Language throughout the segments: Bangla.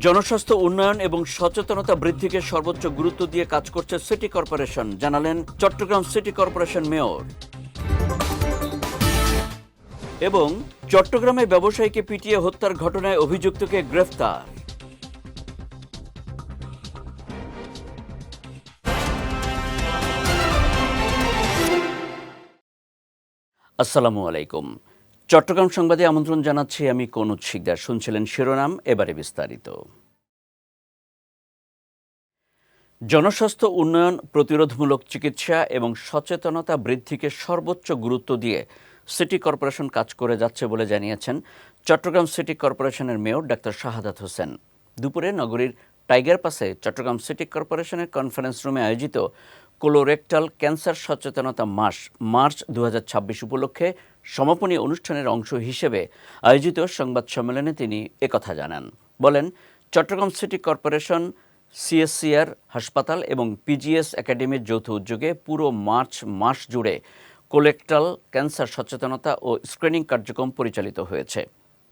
জনস্বাস্থ্য উন্নয়ন এবং সচেতনতা বৃদ্ধিকে সর্বোচ্চ গুরুত্ব দিয়ে কাজ করছে সিটি কর্পোরেশন, জানালেন চট্টগ্রাম সিটি কর্পোরেশন মেয়র। এবং চট্টগ্রামে ব্যবসায়ীকে পিটিয়ে হত্যার ঘটনায় অভিযুক্তকে গ্রেফতার। আসসালামু আলাইকুম। চট্টগ্রাম সংবাদে আমন্ত্রণ জানাচ্ছি আমি কনুজ শিকদার। শুনছিলেন শিরোনাম, এবারে বিস্তারিত। জনস্বাস্থ্য উন্নয়ন, প্রতিরোধমূলক চিকিৎসা এবং সচেতনতা বৃদ্ধিকে সর্বোচ্চ গুরুত্ব দিয়ে সিটি কর্পোরেশন কাজ করে যাচ্ছে বলে জানিয়েছেন চট্টগ্রাম সিটি কর্পোরেশনের মেয়র ডাক্তার শাহাদাত হোসেন। দুপুরে নগরীর টাইগার পাসে চট্টগ্রাম সিটি কর্পোরেশনের কনফারেন্স রুমে আয়োজিত কোলোরেক্টাল ক্যান্সার সচেতনতা মার্চ 2026 উপলক্ষে সমাপনী অনুষ্ঠানের অংশ হিসেবে আয়োজিত সংবাদ সম্মেলনে তিনি একথা জানান। বলেন, চট্টগ্রাম সিটি কর্পোরেশন, সিএসসিআর হাসপাতাল এবং পিজিএস একাডেমির যৌথ উদ্যোগে পুরো মার্চ মাস জুড়ে কোলেক্টাল ক্যান্সার সচেতনতা ও স্ক্রিনিং কার্যক্রম পরিচালিত হয়েছে।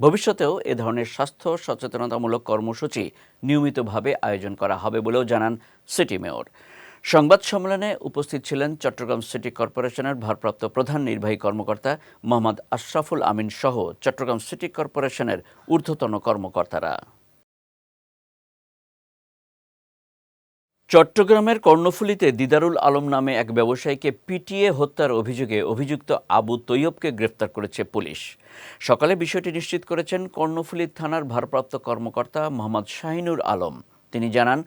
ভবিষ্যতেও এ ধরনের স্বাস্থ্য সচেতনতামূলক কর্মসূচি নিয়মিতভাবে আয়োজন করা হবে বলেও জানান সিটি মেয়র। সংবাদ সম্মেলনে উপস্থিত ছিলেন চট্টগ্রাম সিটি কর্পোরেশনের ভারপ্রাপ্ত প্রধান নির্বাহী কর্মকর্তা মোহাম্মদ আশরাফুল আমিন সহ চট্টগ্রাম সিটি কর্পোরেশনের ঊর্ধ্বতন কর্মকর্তারা। চট্টগ্রামের কর্ণফুলীতে দিদারুল আলম নামে এক ব্যবসায়ীকে পিটিয়ে হত্যার অভিযোগে অভিযুক্ত আবু তৈয়বকে গ্রেফতার করেছে পুলিশ। সকালে বিষয়টি নিশ্চিত করেছেন কর্ণফুলী থানার ভারপ্রাপ্ত কর্মকর্তা মোহাম্মদ শাহিনুর আলম। তিনি জানান,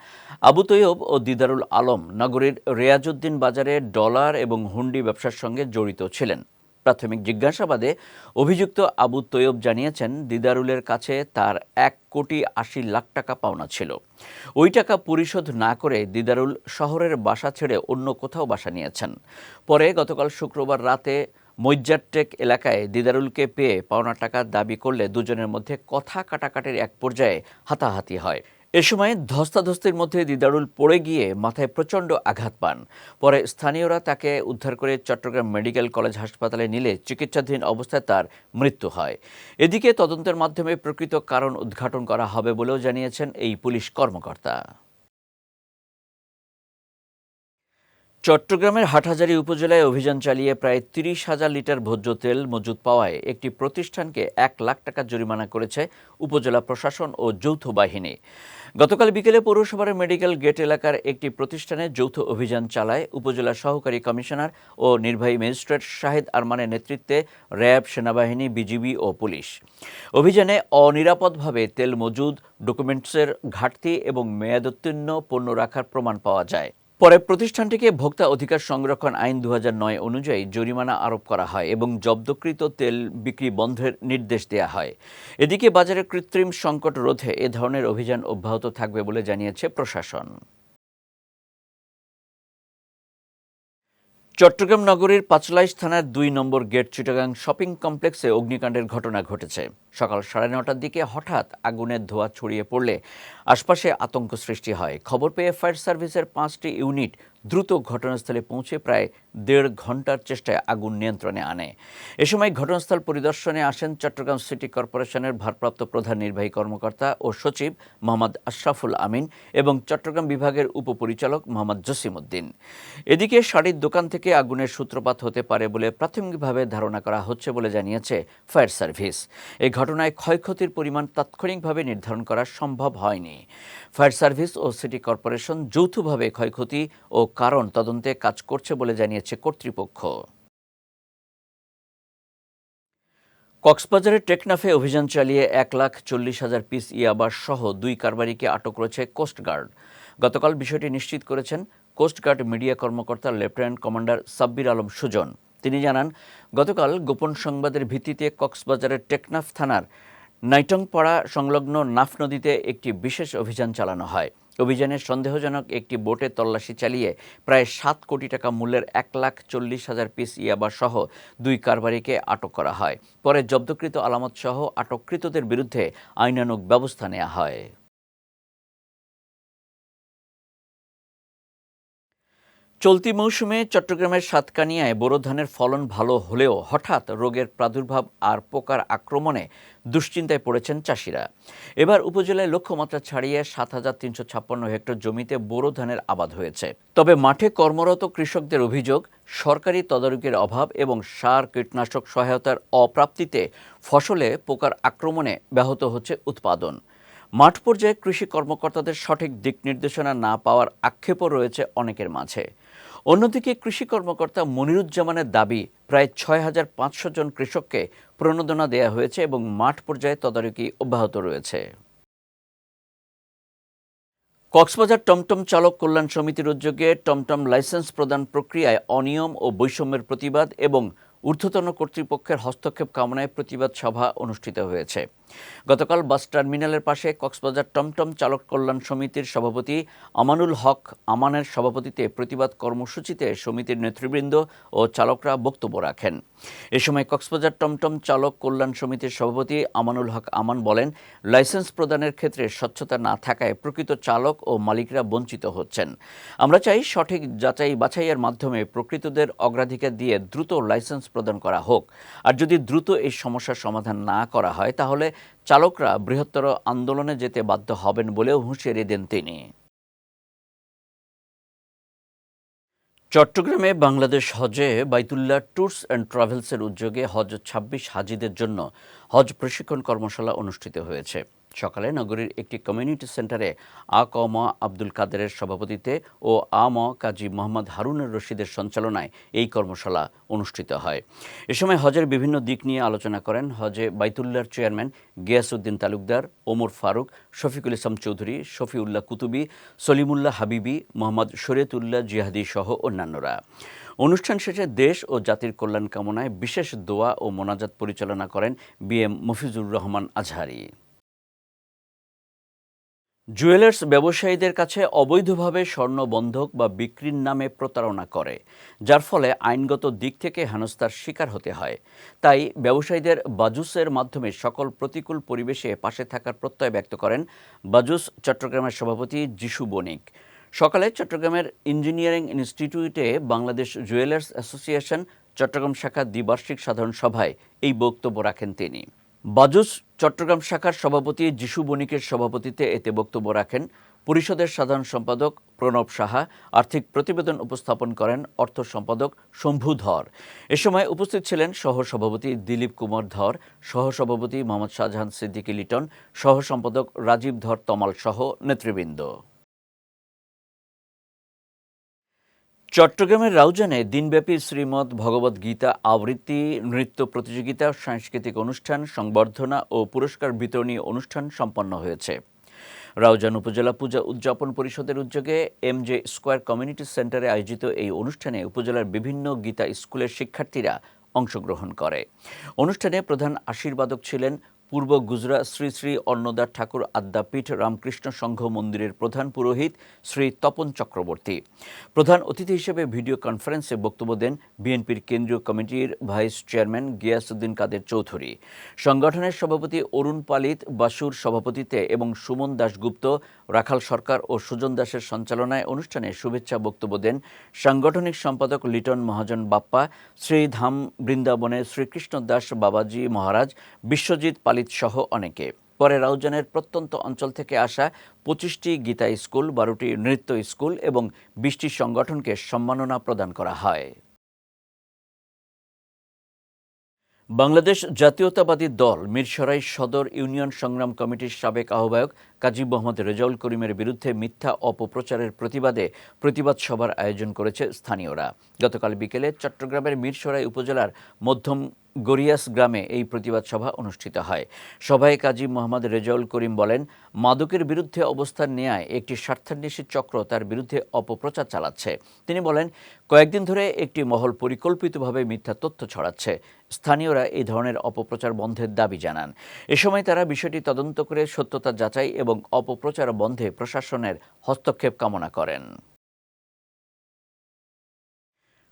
আবু তৈয়ব ও দিদারুল আলম নগরীর রেয়াজউদ্দিন বাজারে ডলার এবং হুন্ডি ব্যবসার সঙ্গে জড়িত ছিলেন। প্রাথমিক জিজ্ঞাসাবাদে অভিযুক্ত আবু তৈয়ব জানিয়েছেন, দিদারুলের কাছে তার 1,80,00,000 টাকা পাওনা ছিল। ওই টাকা পরিশোধ না করে দিদারুল শহরের বাসা ছেড়ে অন্য কোথাও বাসা নিয়েছেন। পরে গতকাল শুক্রবার রাতে মৈজারটেক এলাকায় দিদারুলকে পেয়ে পাওনা টাকা দাবি করলে দুজনের মধ্যে কথা কাটাকাটির এক পর্যায়ে হাতাহাতি হয়। এ সময় ধস্তাধস্তির মধ্যে দিদারুল পড়ে গিয়ে মাথায় প্রচণ্ড আঘাত পান। পরে স্থানীয়রা তাকে উদ্ধার করে চট্টগ্রাম মেডিকেল কলেজ হাসপাতালে নিলে চিকিৎসাধীন অবস্থায় তার মৃত্যু হয়। এদিকে তদন্তের মাধ্যমে প্রকৃত কারণ উদ্ঘাটন করা হবে বলেও জানিয়েছেন এই পুলিশ কর্মকর্তা। চট্টগ্রামের হাটহাজারী উপজেলায় অভিযান চালিয়ে প্রায় 30,000 লিটার ভোজ্য তেল মজুত পাওয়ায় একটি প্রতিষ্ঠানকে 1 লাখ টাকা জরিমানা করেছে উপজেলা প্রশাসন ও যৌথ বাহিনী। গতকাল বিকেলে পৌরসভার মেডিকেল গেট এলাকার একটি প্রতিষ্ঠানে যৌথ অভিযান চালায় উপজেলা সহকারী কমিশনার ও নির্বাহী ম্যাজিস্ট্রেট শাহিদ আরমানের নেতৃত্বে র্যাব, সেনাবাহিনী, বিজিবি ও পুলিশ। অভিযানে অনিরাপদভাবে তেল মজুদ, ডকুমেন্টসের ঘাটতি এবং মেয়াদোত্তীর্ণ পণ্য রাখার প্রমাণ পাওয়া যায়। পরে প্রতিষ্ঠানটিকে ভোক্তা অধিকার সংরক্ষণ আইন 2009 অনুযায়ী জরিমানা আরোপ করা হয় এবং জব্দকৃত তেল বিক্রি বন্ধের নির্দেশ দেওয়া হয়। এদিকে বাজারে কৃত্রিম সংকট রোধে এ ধরনের অভিযান অব্যাহত থাকবে বলে জানিয়েছে প্রশাসন। চট্টগ্রাম নগরীর পাঁচলাইশ থানার 2 নম্বর গেট চিটাগাং শপিং কমপ্লেক্সে অগ্নিকাণ্ডের ঘটনা ঘটেছে। সকাল 9:30টার দিকে হঠাৎ আগুনের ধোঁয়া ছড়িয়ে পড়লে আশপাশে আতঙ্ক সৃষ্টি হয়। খবর পেয়ে ফায়ার সার্ভিসের 5টি ইউনিট দ্রুত ঘটনাস্থলে পৌঁছে প্রায় 1.5 ঘন্টার চেষ্টায় আগুন নিয়ন্ত্রণে আনে। এ সময় ঘটনাস্থল পরিদর্শনে আসেন চট্টগ্রাম সিটি কর্পোরেশনের ভারপ্রাপ্ত প্রধান নির্বাহী কর্মকর্তা ও সচিব মোহাম্মদ আশরাফুল আমিন এবং চট্টগ্রাম বিভাগের উপপরিচালক মোহাম্মদ জসিম উদ্দিন। এদিকে শাড়ির দোকান থেকে আগুনের সূত্রপাত হতে পারে বলে প্রাথমিকভাবে ধারণা করা হচ্ছে বলে জানিয়েছে ফায়ার সার্ভিস। এই ঘটনায় ক্ষয়ক্ষতির পরিমাণ তাৎক্ষণিকভাবে নির্ধারণ করা সম্ভব হয়নি। ফায়ার সার্ভিস ও সিটি কর্পোরেশন যৌথভাবে ক্ষয়ক্ষতি ও কারণ তদন্তে কাজ করছে বলে জানিয়েছে কর্তৃপক্ষ। কক্সবাজারের টেকনাফে অভিযান চালিয়ে 1,40,000 পিস ইয়াবা সহ 2 কারবারিকে আটক করেছে কোস্টগার্ড। গতকাল বিষয়টি নিশ্চিত করেছেন কোস্টগার্ড মিডিয়া কর্মকর্তা লেফটেন্যান্ট কমান্ডার সাব্বির আলম সুজন। তিনি জানান, গতকাল গোপন সংবাদের ভিত্তিতে কক্সবাজারের টেকনাফ থানার নাইটংপাড়া সংলগ্ন নাফ নদীতে একটি বিশেষ অভিযান চালানো হয়। অভিযানে সন্দেহজনক একটি বোটে তল্লাশি চালিয়ে প্রায় 7 কোটি টাকা মূল্যের 1,40,000 পিস ইয়াবা সহ 2 কারবারিকে আটক করা হয়। পরে জব্দকৃত আলামত সহ আটককৃতদের বিরুদ্ধে আইনানুগ ব্যবস্থা নেওয়া হয়। চলতি মৌসুমে চট্টগ্রামের সাতকানিয়ায় বোরো ধানের ফলন ভালো হলেও হঠাৎ রোগের প্রাদুর্ভাব আর পোকার আক্রমণে দুশ্চিন্তায় পড়েছেন চাষিরা। এবার উপজেলায় লক্ষ্যমাত্রা ছাড়িয়ে ৭,৩৫৬ হেক্টর জমিতে বোরো ধানের আবাদ হয়েছে। তবে মাঠে কর্মরত কৃষকদের অভিযোগ, সরকারি তদারকির অভাব এবং সার কীটনাশক সহায়তার অপ্রাপ্তিতে ফসলে পোকার আক্রমণে ব্যাহত হচ্ছে উৎপাদন। মাঠ পর্যায়ে কৃষি কর্মকর্তাদের সঠিক দিক নির্দেশনা না পাওয়ার আক্ষেপও রয়েছে অনেকের মাঝে। অন্যদিকে কৃষি কর্মকর্তা মনিরুজ্জামানের দাবি, প্রায় ৬,৫০০ জন কৃষককে প্রণোদনা দেওয়া হয়েছে এবং মাঠ পর্যায়ে তদারকি অব্যাহত রয়েছে। কক্সবাজার টমটম চালক কল্যাণ সমিতির উদ্যোগে টমটম লাইসেন্স প্রদান প্রক্রিয়ায় অনিয়ম ও বৈষম্যের প্রতিবাদ এবং ঊর্ধ্বতন কর্তৃপক্ষের হস্তক্ষেপ কামনায় প্রতিবাদ সভা অনুষ্ঠিত হয়েছে। গতকাল বাস টার্মিনালের পাশে কক্সবাজার টমটম চালক কল্যাণ সমিতির সভাপতি আমানুল হক আমানের সভাপতিত্বে প্রতিবাদ কর্মসূচিতে সমিতির নেতৃবৃন্দ ও চালকরা বক্তব্য রাখেন। এ সময় কক্সবাজার টমটম চালক কল্যাণ সমিতির সভাপতি আমানুল হক আমান বলেন, লাইসেন্স প্রদানের ক্ষেত্রে স্বচ্ছতা না থাকায় প্রকৃত চালক ও মালিকরা বঞ্চিত হচ্ছেন। আমরা চাই সঠিক যাচাই বাছাইয়ের মাধ্যমে প্রকৃতদের অগ্রাধিকার দিয়ে দ্রুত লাইসেন্স প্রদান করা হোক। আর যদি দ্রুত এই সমস্যার সমাধান না করা হয় তাহলে চালকরা বৃহত্তর আন্দোলনে যেতে বাধ্য হবেন বলেও হুঁশিয়ারি দেন তিনি। চট্টগ্রামে বাংলাদেশ হজে বাইতুল্লাহ ট্যুরস অ্যান্ড ট্রাভেলসের উদ্যোগে হজ ২৬ হাজিদের জন্য হজ প্রশিক্ষণ কর্মশালা অনুষ্ঠিত হয়েছে। সকালে নগরীর একটি কমিউনিটি সেন্টারে ক.ম. আব্দুল কাদেরের সভাপতিত্বে ও আ.ম. কাজী মোহাম্মদ হারুনুর রশিদের সঞ্চালনায় এই কর্মশালা অনুষ্ঠিত হয়। এ সময় হজের বিভিন্ন দিক নিয়ে আলোচনা করেন হজে বাইতুল্লাহর চেয়ারম্যান গিয়াসউদ্দিন তালুকদার, ওমর ফারুক, শফিকুল ইসলাম চৌধুরী, শফিউল্লাহ কুতুবী, সলিমুল্লাহ হাবিবি, মোহাম্মদ শরীয়তুল্লাহ জিহাদি সহ অন্যান্যরা। অনুষ্ঠান শেষে দেশ ও জাতির কল্যাণ কামনায় বিশেষ দোয়া ও মোনাজাত পরিচালনা করেন বি.এম. মফিজুর রহমান আজহারি। জুয়েলার্স ব্যবসায়ীদের কাছে অবৈধভাবে স্বর্ণ বন্ধক বা বিক্রির নামে প্রতারণা করে, যার ফলে আইনগত দিক থেকে হেনস্থার শিকার হতে হয়। তাই ব্যবসায়ীদের বাজুসের মাধ্যমে সকল প্রতিকূল পরিবেশে পাশে থাকার প্রত্যয় ব্যক্ত করেন বাজুস চট্টগ্রামের সভাপতি যিশু বণিক। সকালে চট্টগ্রামের ইঞ্জিনিয়ারিং ইনস্টিটিউটে বাংলাদেশ জুয়েলার্স অ্যাসোসিয়েশন চট্টগ্রাম শাখার দ্বিবার্ষিক সাধারণ সভায় এই বক্তব্য রাখেন তিনি। বাজুস চট্টগ্রাম শাখার সভাপতি যিশু বণিকের সভাপতিত্বে এতে বক্তব্য রাখেন পরিষদের সাধারণ সম্পাদক প্রণব সাহা। আর্থিক প্রতিবেদন উপস্থাপন করেন অর্থ সম্পাদক শম্ভু ধর। এ সময় উপস্থিত ছিলেন সহসভাপতি দিলীপ কুমার ধর, সহসভাপতি মোহাম্মদ শাহজাহান সিদ্দিকী লিটন, সহ সম্পাদক রাজীব ধর তমাল সহ নেতৃবৃন্দ। চট্টগ্রামের রাউজানে দিনব্যাপী শ্রীমদ্ ভগবদ্ গীতা আবৃত্তি, নৃত্য প্রতিযোগিতা, সাংস্কৃতিক অনুষ্ঠান, সংবর্ধনা ও পুরস্কার বিতরণী অনুষ্ঠান সম্পন্ন হয়েছে। রাউজান উপজেলা পূজা উদযাপন পরিষদের উদ্যোগে এমজে স্কয়ার কমিউনিটি সেন্টারে আয়োজিত এই অনুষ্ঠানে উপজেলার বিভিন্ন গীতা স্কুলের শিক্ষার্থীরা অংশগ্রহণ করে। অনুষ্ঠানে প্রধান আশীর্বাদক ছিলেন পূর্ব গুজরা শ্রী শ্রী অন্নদা ঠাকুর আদ্যাপীঠ রামকৃষ্ণ সংঘ মন্দিরের প্রধান পুরোহিত শ্রী তপন চক্রবর্তী। প্রধান অতিথি হিসেবে ভিডিও কনফারেন্সে বক্তব্য দেন বিএনপির কেন্দ্রীয় কমিটির ভাইস চেয়ারম্যান গিয়াসউদ্দিন কাদের চৌধুরী। সংগঠনের সভাপতি অরুণ পালিত বাসুর সভাপতিত্বে এবং সুমন দাশগুপ্ত, রাখাল সরকার ও সুজন দাসের সঞ্চালনায় অনুষ্ঠানে শুভেচ্ছা বক্তব্য দেন সাংগঠনিক সম্পাদক লিটন মহাজন বাপ্পা, শ্রীধাম বৃন্দাবনের শ্রীকৃষ্ণ দাস বাবাজি মহারাজ, বিশ্বজিৎ পালিত সহ অনেকে। পরে রাউজানের প্রত্যন্ত অঞ্চল থেকে আসা ২৫টি গীতা স্কুল, ১২টি নৃত্য স্কুল এবং ২০টি সংগঠনকে সম্মাননা প্রদান করা হয়। বাংলাদেশ জাতীয়তাবাদী দল মিরসরাই সদর ইউনিয়ন সংগ্রাম কমিটির সাবেক আহ্বায়ক কাজী মোহাম্মদ রেজাউল করিমের বিরুদ্ধে মিথ্যা অপপ্রচারের প্রতিবাদে প্রতিবাদ সভার আয়োজন করেছে স্থানীয়রা। গতকাল বিকেলে চট্টগ্রামের মিরসরাই উপজেলার মধ্যম গরিয়াস গ্রামে এই প্রতিবাদ সভা অনুষ্ঠিত হয়। সভায় কাজী মোহাম্মদ রেজাউল করিম বলেন, মাদকের বিরুদ্ধে অবস্থান নেয়ায় একটি স্বার্থান্বেষী চক্র তার বিরুদ্ধে অপপ্রচার চালাচ্ছে। তিনি বলেন, কয়েকদিন ধরে একটি মহল পরিকল্পিতভাবে মিথ্যা তথ্য ছড়াচ্ছে। স্থানীয়রা এই ধরনের অপপ্রচার বন্ধের দাবি জানান। এ সময় তারা বিষয়টি তদন্ত করে সত্যতা যাচাই এবং অপপ্রচার বন্ধে প্রশাসনের হস্তক্ষেপ কামনা করেন।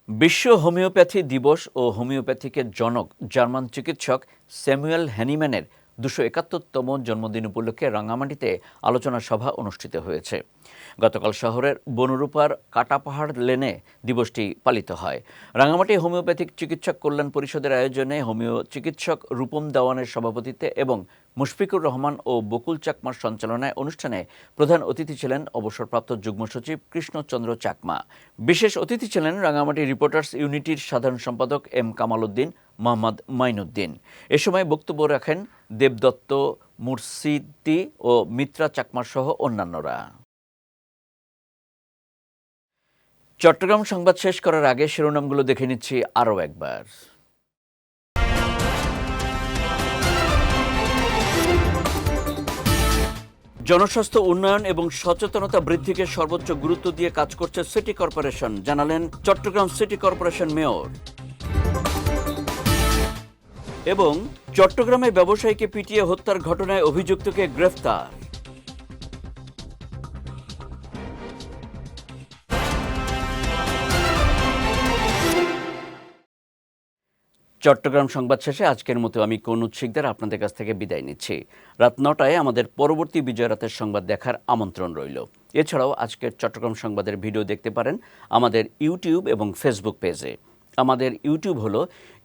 বিশ্ব হোমিওপ্যাথি দিবস ও হোমিওপ্যাথিকের জনক জার্মান চিকিৎসক স্যামুয়েল হ্যানিম্যানের 271তম জন্মদিন উপলক্ষে রাঙামাটিতে আলোচনা সভা অনুষ্ঠিত হয়েছে। গতকাল শহরের বনরূপার কাটাপাহাড় লেনে দিবসটি পালিত হয়। রাঙামাটি হোমিওপ্যাথিক চিকিৎসক কল্যাণ পরিষদের আয়োজনে হোমিও চিকিৎসক রূপম দেওয়ানের সভাপতিত্বে এবং মুশফিকুর রহমান ও বকুল চাকমার সঞ্চালনায় অনুষ্ঠানে প্রধান অতিথি ছিলেন অবসরপ্রাপ্ত যুগ্ম সচিব কৃষ্ণচন্দ্র চাকমা। বিশেষ অতিথি ছিলেন রাঙামাটি রিপোর্টার্স ইউনিটির সাধারণ সম্পাদক এম কামাল উদ্দিন, মোহাম্মদ মাইনুদ্দিন। এ সময় বক্তব্য রাখেন দেবদত্ত মুর্শিদি ও মিত্রা চাকমা সহ অন্যান্যরা। চট্টগ্রাম সংবাদ শেষ করার আগে শিরোনামগুলো দেখে নিচ্ছি আরও একবার। জনস্বাস্থ্য উন্নয়ন এবং সচেতনতা বৃদ্ধিকে সর্বোচ্চ গুরুত্ব দিয়ে কাজ করছে সিটি কর্পোরেশন, জানালেন চট্টগ্রাম সিটি কর্পোরেশন মেয়র। এবং চট্টগ্রামে ব্যবসায়ীকে পিটিয়ে হত্যার ঘটনায় অভিযুক্তকে গ্রেফতার। চট্টগ্রাম সংবাদ শেষে আজকের মতো আমি কনুজ শিকদার আপনাদের কাছ থেকে বিদায় নিচ্ছি। রাত 9টায় আমাদের পরবর্তী বিজয় রাতের সংবাদ দেখার আমন্ত্রণ রইল। এছাড়াও আজকের চট্টগ্রাম সংবাদের ভিডিও দেখতে পারেন আমাদের ইউটিউব এবং ফেসবুক পেজে। আমাদের ইউটিউব হলো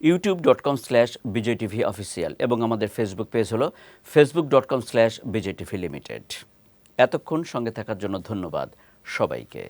youtube.com/BJTVOfficial এবং আমাদের ফেসবুক পেজ হলো facebook.com/BJTVLimited। এতক্ষণ সঙ্গে থাকার জন্য ধন্যবাদ সবাইকে।